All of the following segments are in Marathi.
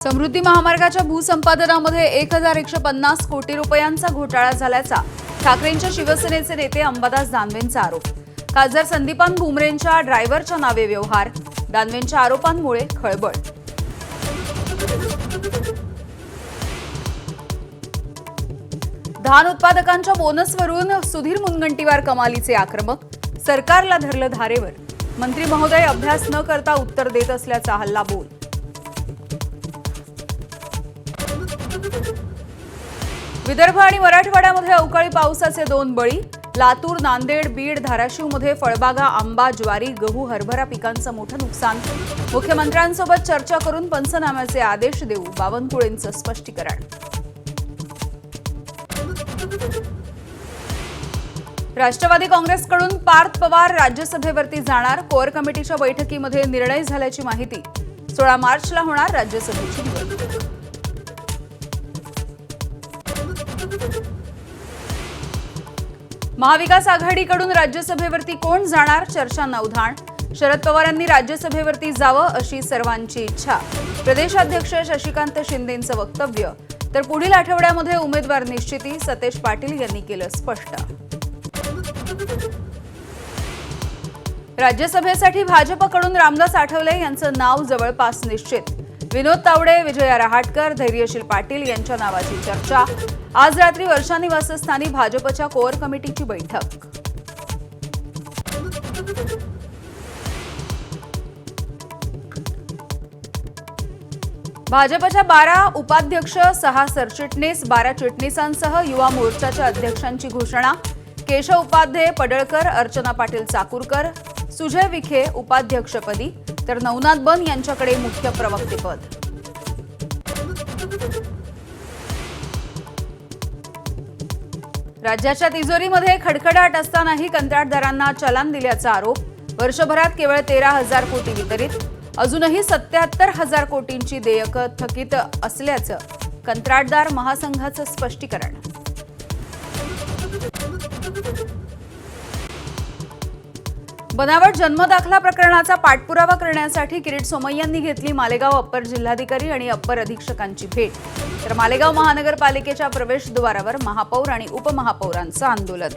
समृद्धी महामार्गाच्या भूसंपादनामध्ये 1150 कोटी रुपयांचा घोटाळा झाल्याचा ठाकरेंच्या शिवसेनेचे नेते अंबादास दानवेंचा आरोप। खासदार संदीपान भुमरेंच्या ड्रायव्हरच्या नावे व्यवहार, दानवेंच्या आरोपांमुळे खळबळ। धान उत्पादकांच्या बोनसवरून सुधीर मुनगंटीवार कमालीचे आक्रमक, सरकारला धरलं धारेवर, मंत्री महोदय अभ्यास न करता उत्तर देत असल्याचा हल्लाबोल। विदर्भ आणि मराठवाड्यामध्ये अवकाळी पावसाचे 2 बळी, लातूर, नांदेड, बीड, धाराशिवमध्ये फळबागा, आंबा, ज्वारी, गहू, हरभरा पिकांचं मोठं नुकसान। मुख्यमंत्र्यांसोबत चर्चा करून पंचनाम्याचे आदेश देऊ, बावनकुळेंचं स्पष्टीकरण। राष्ट्रवादी काँग्रेसकडून पार्थ पवार राज्यसभेवरती जाणार, कोअर कमिटीच्या बैठकीमध्ये निर्णय झाल्याची माहिती। 16 मार्चला होणार राज्यसभेची निवडणूक। महाविकास आघाडीकडून राज्यसभेवरती कोण जाणार, चर्चांना उधाण। शरद पवारांनी राज्यसभेवरती जावं अशी सर्वांची इच्छा। प्रदेशाध्यक्ष शशिकांत शिंदेंचं वक्तव्य। तर पुढील आठवड्यामध्ये उमेदवार निश्चिती, सतेज पाटील यांनी केलं स्पष्ट। राज्यसभेसाठी भाजपकडून रामदास आठवले यांचं नाव जवळपास निश्चित। विनोद तावडे, विजया रहाटकर, धैर्यशील पाटील यांच्या नावाची चर्चा। आज रात्री वर्षा निवासस्थानी भाजपच्या कोअर कमिटीची बैठक। भाजपच्या 12 उपाध्यक्ष, 6 सरचिटणीस, 12 चिटणीसांसह युवा मोर्चाच्या अध्यक्षांची घोषणा। केशव उपाध्ये, पडळकर, अर्चना पाटील चाकूरकर, सुजय विखे उपाध्यक्षपदी, तर नवनाथ बन यांच्याकडे मुख्य प्रवक्तेपद। राज्याच्या तिजोरीमध्ये खडखडाट असतानाही कंत्राटदारांना चलान दिल्याचा आरोप। वर्षभरात केवळ 13,000 कोटी वितरित, अजूनही 77,000 कोटींची देयकं थकीत असल्याचं कंत्राटदार महासंघाचं स्पष्टीकरण। बनावट जन्मदाखला प्रकरणाचा पाठपुरावा करण्यासाठी किरीट सोमय्यांनी घेतली मालेगाव अप्पर जिल्हाधिकारी आणि अप्पर अधीक्षकांची भेट। तर मालेगाव महानगरपालिकेच्या प्रवेशद्वारावर महापौर आणि उपमहापौरांचं आंदोलन।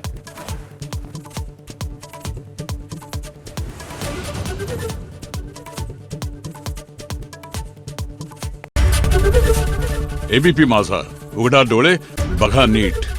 एबीपी माझा, उघडा डोळे बघा नीट।